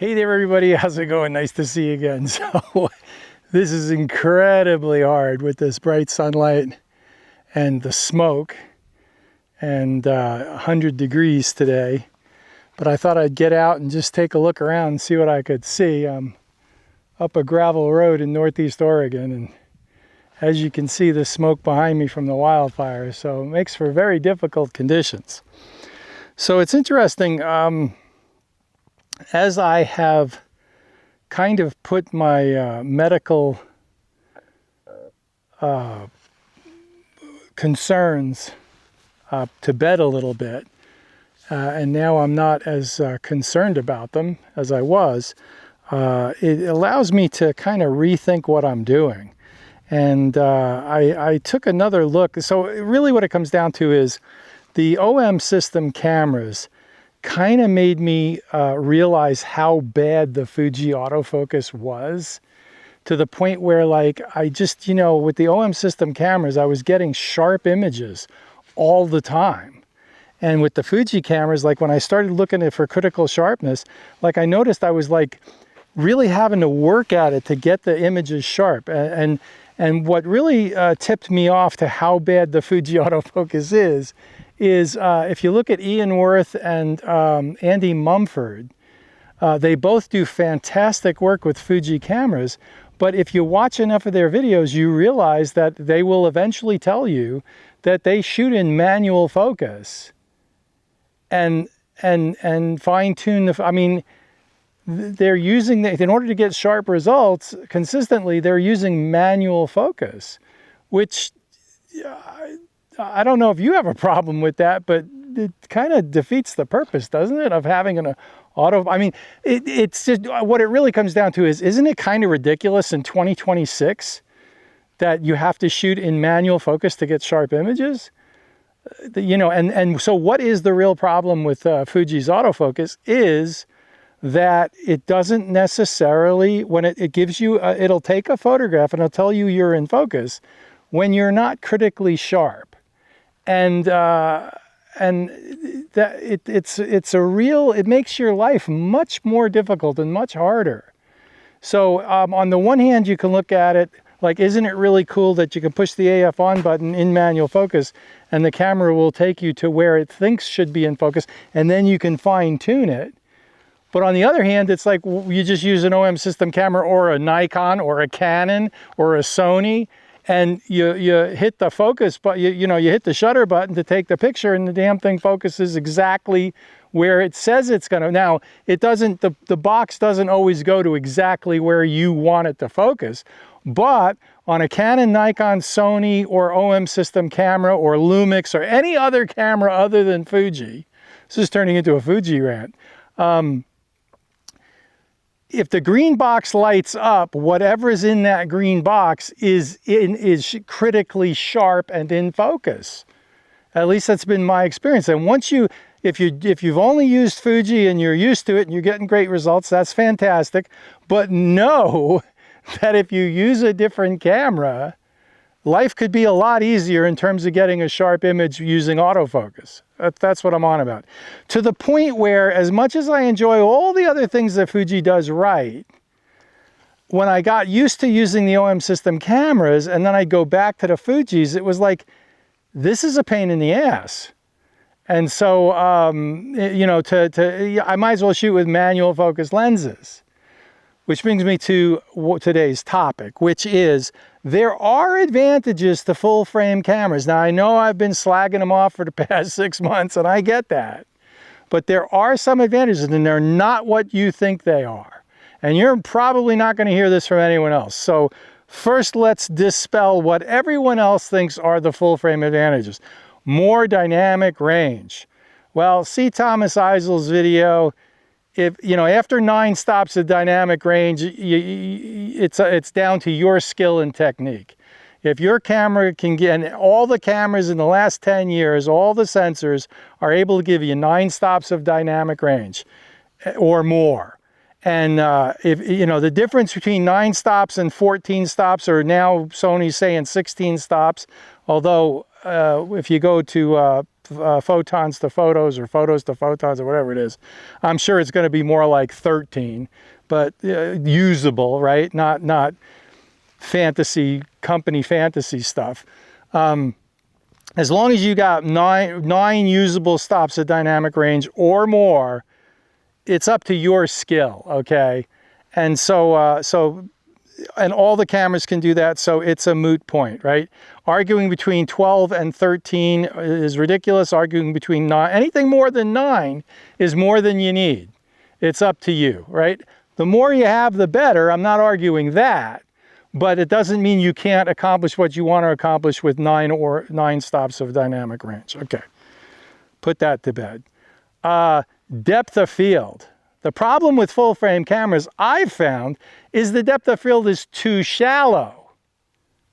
Hey there everybody, how's it going? Nice to see you again. So this is incredibly hard with this bright sunlight and the smoke and 100 degrees today. But I thought I'd get out and just take a look around and see what I could see. I'm up a gravel road in Northeast Oregon, and as you can see, the smoke behind me from the wildfires, so it makes for very difficult conditions. So it's interesting, as I have kind of put my medical concerns to bed a little bit, and now I'm not as concerned about them as I was, it allows me to kind of rethink what I'm doing. And I took another look. So really what it comes down to is the OM system cameras kind of made me realize how bad the Fuji autofocus was, to the point where, like, I just, you know, with the OM system cameras, I was getting sharp images all the time. And with the Fuji cameras, like when I started looking at for critical sharpness, like I noticed I was like really having to work at it to get the images sharp. And what really tipped me off to how bad the Fuji autofocus is if you look at Ian Worth and Andy Mumford, they both do fantastic work with Fuji cameras, but if you watch enough of their videos, you realize that they will eventually tell you that they shoot in manual focus and fine-tune the, I mean, they're using, in order to get sharp results consistently, they're using manual focus, which I don't know if you have a problem with that, but it kind of defeats the purpose, doesn't it, of having an auto, I mean, it's just, what it really comes down to is, isn't it kind of ridiculous in 2026 that you have to shoot in manual focus to get sharp images? You know, and so what is the real problem with Fuji's autofocus is that it doesn't necessarily, when it gives you, it'll take a photograph and it'll tell you you're in focus when you're not critically sharp. And it's a real, it makes your life much more difficult and much harder. So on the one hand, you can look at it like, isn't it really cool that you can push the AF on button in manual focus and the camera will take you to where it thinks should be in focus, and then you can fine tune it. But on the other hand, it's like you just use an OM system camera or a Nikon or a Canon or a Sony, and you hit the focus, but you hit the shutter button to take the picture, and the damn thing focuses exactly where it says it's going to. Now, it doesn't, the box doesn't always go to exactly where you want it to focus, but on a Canon, Nikon, Sony, or OM system camera, or Lumix, or any other camera other than Fuji, this is turning into a Fuji rant. If the green box lights up, whatever is in that green box is critically sharp and in focus. At least that's been my experience. And once if you've only used Fuji and you're used to it and you're getting great results, that's fantastic. But know that if you use a different camera, life could be a lot easier in terms of getting a sharp image using autofocus. That's what I'm on about. To the point where, as much as I enjoy all the other things that Fuji does right, when I got used to using the OM system cameras and then I'd go back to the Fujis, it was like, this is a pain in the ass. And so, you know, I might as well shoot with manual focus lenses. Which brings me to today's topic, which is, there are advantages to full frame cameras. Now, I know I've been slagging them off for the past 6 months, and I get that. But there are some advantages, and they're not what you think they are. And you're probably not going to hear this from anyone else. So first, let's dispel what everyone else thinks are the full frame advantages. More dynamic range. Well, see Thomas Eisel's video. If, you know, after 9 stops of dynamic range, it's down to your skill and technique. If your camera can get, and all the cameras in the last 10 years, all the sensors are able to give you 9 stops of dynamic range or more. And if, you know, the difference between 9 stops and 14 stops, or now Sony's saying 16 stops, although if you go to photons to photos or photos to photons or whatever it is. I'm sure it's going to be more like 13, but usable, right? Not fantasy, company fantasy stuff. As long as you got nine usable stops at dynamic range or more, it's up to your skill, okay? And so, and all the cameras can do that, so it's a moot point, right? Arguing between 12 and 13 is ridiculous. Arguing between 9, anything more than 9 is more than you need. It's up to you, right? The more you have, the better. I'm not arguing that, but it doesn't mean you can't accomplish what you want to accomplish with 9 stops of dynamic range. Okay, put that to bed. Depth of field. The problem with full frame cameras I've found is the depth of field is too shallow,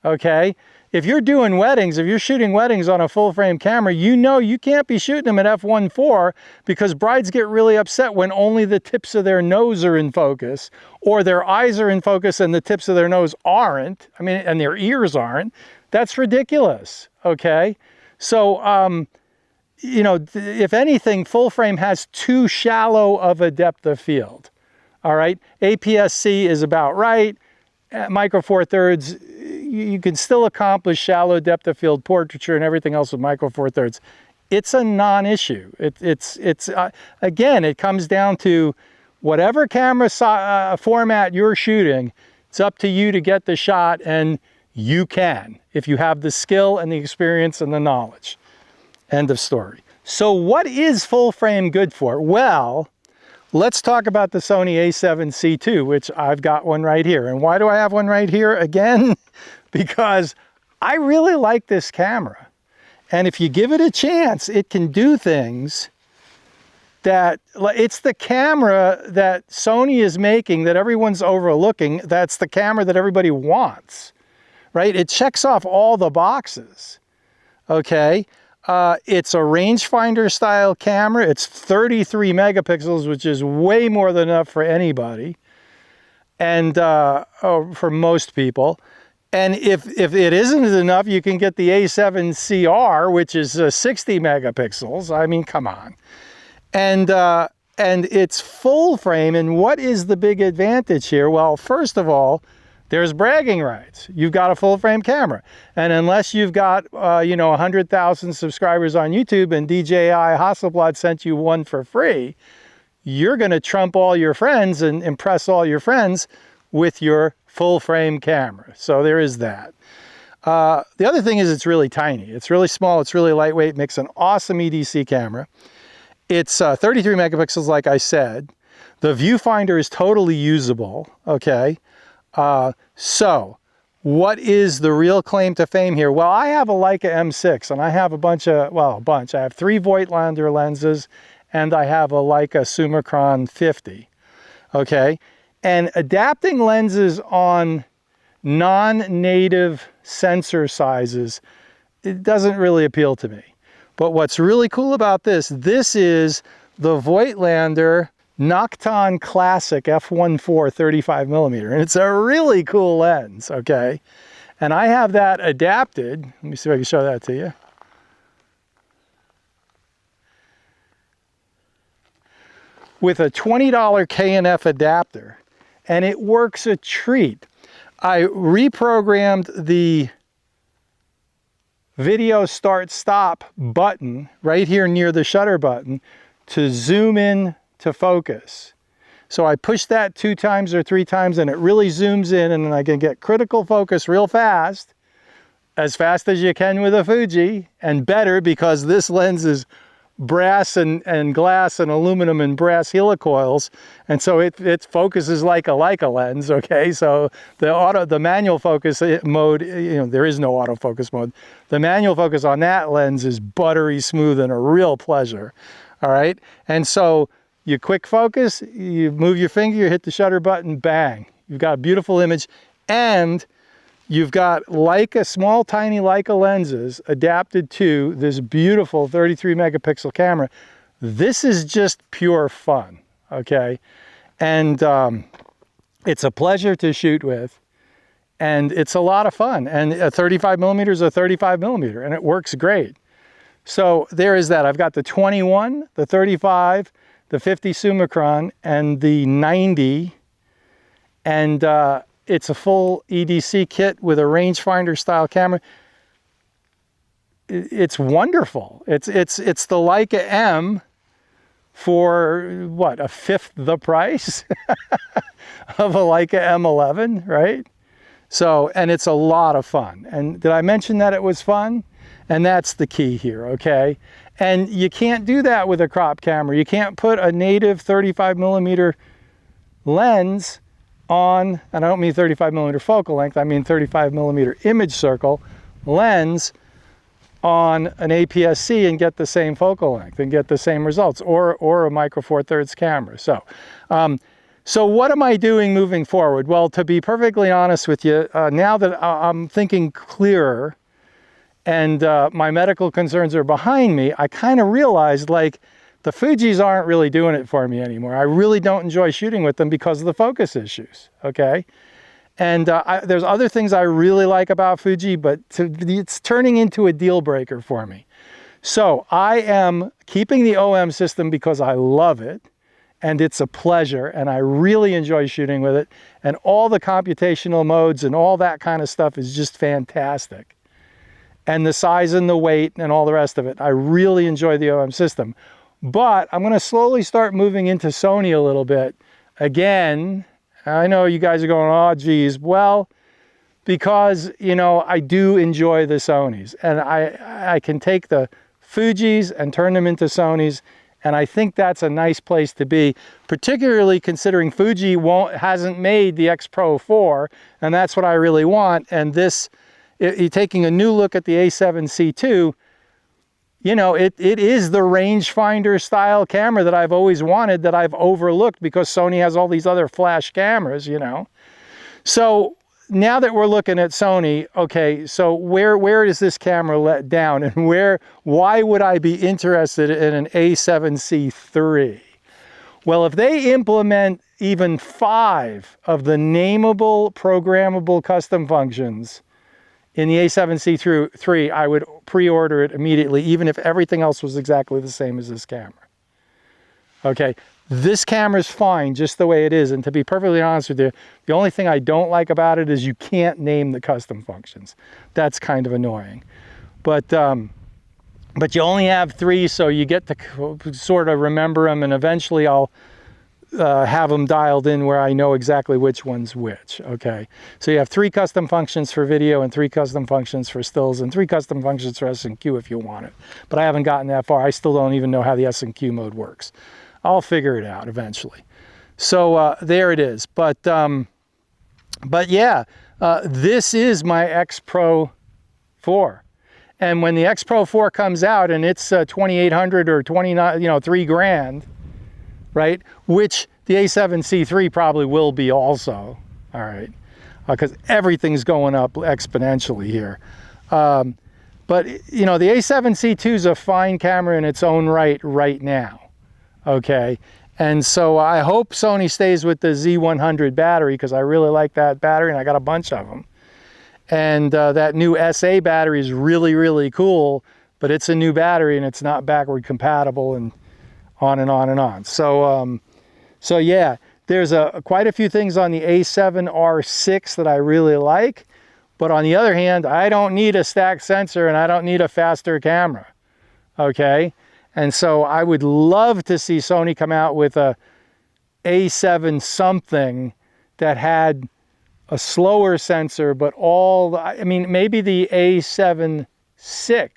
okay? If you're doing weddings, if you're shooting weddings on a full frame camera, you know you can't be shooting them at f1.4 because brides get really upset when only the tips of their nose are in focus, or their eyes are in focus and the tips of their nose aren't, I mean, and their ears aren't. That's ridiculous, okay? So, you know, if anything, full frame has too shallow of a depth of field. All right, APS-C is about right. At Micro Four Thirds, you can still accomplish shallow depth of field portraiture and everything else with Micro Four Thirds. It's a non-issue. Again, it comes down to whatever camera format you're shooting. It's up to you to get the shot, and you can if you have the skill and the experience and the knowledge. End of story. So what is full frame good for? Well, let's talk about the Sony A7CII, which I've got one right here. And why do I have one right here again? Because I really like this camera. And if you give it a chance, it can do things that, it's the camera that Sony is making that everyone's overlooking. That's the camera that everybody wants, right? It checks off all the boxes, okay? It's a rangefinder style camera. It's 33 megapixels, which is way more than enough for anybody, and for most people. And if it isn't enough, you can get the A7CR, which is 60 megapixels. I mean, come on. And it's full frame. And what is the big advantage here? Well, first of all, there's bragging rights. You've got a full frame camera. And unless you've got, 100,000 subscribers on YouTube and DJI Hasselblad sent you one for free, you're going to trump all your friends and impress all your friends with your full frame camera. So there is that. The other thing is it's really tiny. It's really small. It's really lightweight. Makes an awesome EDC camera. It's 33 megapixels, like I said. The viewfinder is totally usable, okay? So what is the real claim to fame here? Well, I have a Leica M6 and I have I have 3 Voigtlander lenses and I have a Leica Summicron 50, okay? And adapting lenses on non-native sensor sizes, it doesn't really appeal to me. But what's really cool about this is the Voigtlander Nocton Classic f1.4 35 millimeter, and it's a really cool lens, okay? And I have that adapted. Let me see if I can show that to you. With a $20 K&F adapter, and it works a treat. I reprogrammed the video start stop button right here near the shutter button to zoom in to focus. So I push that 2 times or 3 times and it really zooms in, and then I can get critical focus real fast as you can with a Fuji, and better because this lens is brass and glass and aluminum and brass helicoils, and so it focuses like a Leica lens, okay? So the manual focus mode, there is no autofocus mode. The manual focus on that lens is buttery smooth and a real pleasure, all right? And so you quick focus, you move your finger, you hit the shutter button, bang. You've got a beautiful image, and you've got Leica, small, tiny Leica lenses adapted to this beautiful 33 megapixel camera. This is just pure fun, okay? And it's a pleasure to shoot with, and it's a lot of fun. And a 35 millimeter is a 35 millimeter, and it works great. So there is that. I've got the 21, the 35, the 50 Summicron, and the 90. And it's a full EDC kit with a rangefinder style camera. It's wonderful. It's the Leica M for what, a fifth the price of a Leica M11, right? So, and it's a lot of fun. And did I mention that it was fun? And that's the key here, okay? And you can't do that with a crop camera. You can't put a native 35mm lens on, and I don't mean 35mm focal length, I mean 35mm image circle lens on an APS-C and get the same focal length and get the same results, or a micro four thirds camera. So, so what am I doing moving forward? Well, to be perfectly honest with you, now that I'm thinking clearer and my medical concerns are behind me, I kind of realized like the Fujis aren't really doing it for me anymore. I really don't enjoy shooting with them because of the focus issues, okay? And there's other things I really like about Fuji, but it's turning into a deal breaker for me. So I am keeping the OM system because I love it and it's a pleasure and I really enjoy shooting with it. And all the computational modes and all that kind of stuff is just fantastic. And the size and the weight and all the rest of it, I really enjoy the OM system. But I'm going to slowly start moving into Sony a little bit. Again, I know you guys are going, oh, geez. Well, because, you know, I do enjoy the Sonys. And I can take the Fujis and turn them into Sonys. And I think that's a nice place to be, particularly considering Fuji hasn't made the X Pro 4. And that's what I really want. And this, taking a new look at the A7CII, you know, it is the rangefinder style camera that I've always wanted, that I've overlooked because Sony has all these other flash cameras, you know. So now that we're looking at Sony, okay, so where does this camera let down, and why would I be interested in an A7CIII? Well, if they implement even 5 of the nameable programmable custom functions in the A7CIII, I would pre-order it immediately, even if everything else was exactly the same as this camera. Okay, this camera's fine just the way it is, and to be perfectly honest with you, the only thing I don't like about it is you can't name the custom functions. That's kind of annoying. But you only have 3, so you get to sort of remember them, and eventually I'll have them dialed in where I know exactly which one's which, okay? So you have 3 custom functions for video and 3 custom functions for stills and 3 custom functions for S&Q if you want it. But I haven't gotten that far. I still don't even know how the S&Q mode works. I'll figure it out eventually. So there it is. But yeah, this is my X Pro 4. And when the X Pro 4 comes out and it's 2,800 or 29, you know, $3,000, right? Which the A7CIII probably will be also, all right? Because everything's going up exponentially here. But, you know, the A7CII is a fine camera in its own right now, okay? And so I hope Sony stays with the Z100 battery because I really like that battery and I got a bunch of them. And that new SA battery is really, really cool, but it's a new battery and it's not backward compatible and on and on and on. So, so yeah, there's quite a few things on the A7R6 that I really like, but on the other hand, I don't need a stacked sensor and I don't need a faster camera, okay? And so I would love to see Sony come out with a A7 something that had a slower sensor, but I mean, maybe the A7 VI,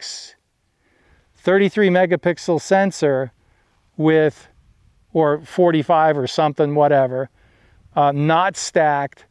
33 megapixel sensor with, or 45 or something, whatever, not stacked.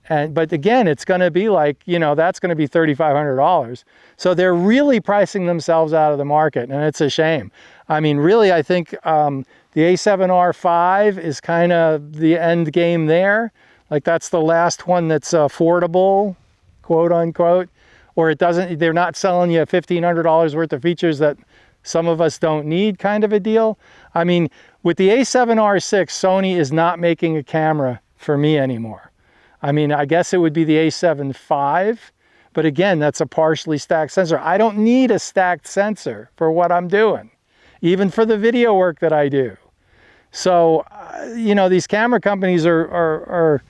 But again, it's going to be like, you know, that's going to be $3,500. So they're really pricing themselves out of the market, and it's a shame. I mean, really, I think the A7R5 is kind of the end game there. Like that's the last one that's affordable, quote unquote, or they're not selling you $1,500 worth of features that some of us don't need, kind of a deal. I mean, with the A7R6, Sony is not making a camera for me anymore. I mean, I guess it would be the A7 V, But again, that's a partially stacked sensor. I don't need a stacked sensor for what I'm doing, even for the video work that I do. So, you know, these camera companies they're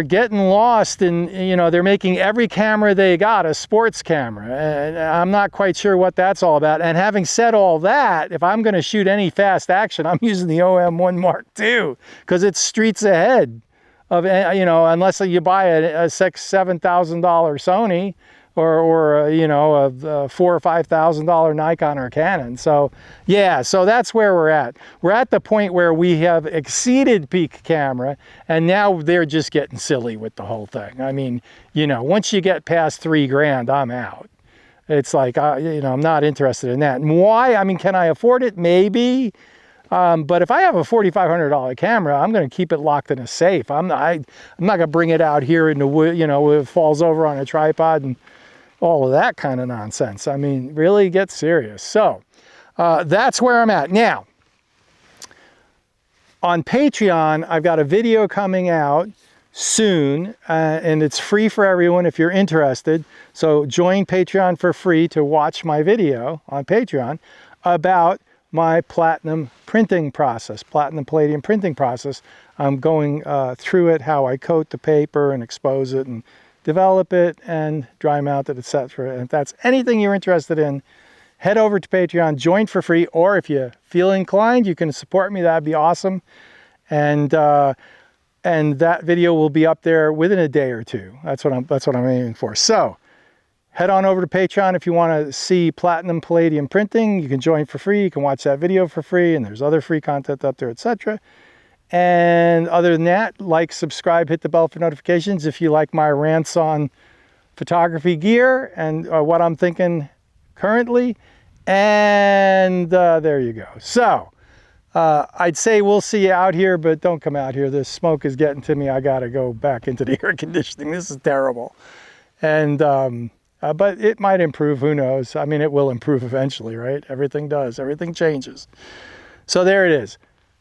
getting lost in, you know, they're making every camera they got a sports camera, and I'm not quite sure what that's all about. And having said all that, if I'm going to shoot any fast action, I'm using the OM1 Mark II because it's streets ahead of, you know, unless you buy a $6,000, $7,000 Sony or you know, a $4,000 or $5,000 Nikon or Canon. So yeah, so that's where we're at. We're at the point where we have exceeded peak camera, and now they're just getting silly with the whole thing. I mean, you know, once you get past $3 grand, I'm out. It's like, you know, I'm not interested in that. And why? I mean, can I afford it? Maybe. But if I have a $4,500 camera, I'm going to keep it locked in a safe. I'm not going to bring it out here in the wood, you know, it falls over on a tripod and all of that kind of nonsense. I mean, really get serious. So that's where I'm at. Now, on Patreon, I've got a video coming out soon, and it's free for everyone if you're interested. So join Patreon for free to watch my video on Patreon about my platinum printing process, platinum palladium printing process. I'm going through it, how I coat the paper and expose it and develop it and dry mount it, etc. And if that's anything you're interested in, head over to Patreon, join for free, or if you feel inclined, you can support me. That'd be awesome. And that video will be up there within a day or two. That's what I'm aiming for. So head on over to Patreon if you want to see platinum palladium printing. You can join for free. You can watch that video for free, and there's other free content up there, etc. And other than that, like, subscribe, hit the bell for notifications if you like my rants on photography gear and what I'm thinking currently. And there you go. So I'd say we'll see you out here, but don't come out here. This smoke is getting to me. I got to go back into the air conditioning. This is terrible. And but it might improve. Who knows? I mean, it will improve eventually, right? Everything does. Everything changes. So there it is.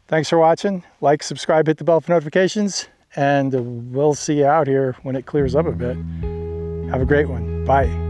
Thanks for watching. Like, subscribe, hit the bell for notifications, and we'll see you out here when it clears up a bit. Have a great one. Bye.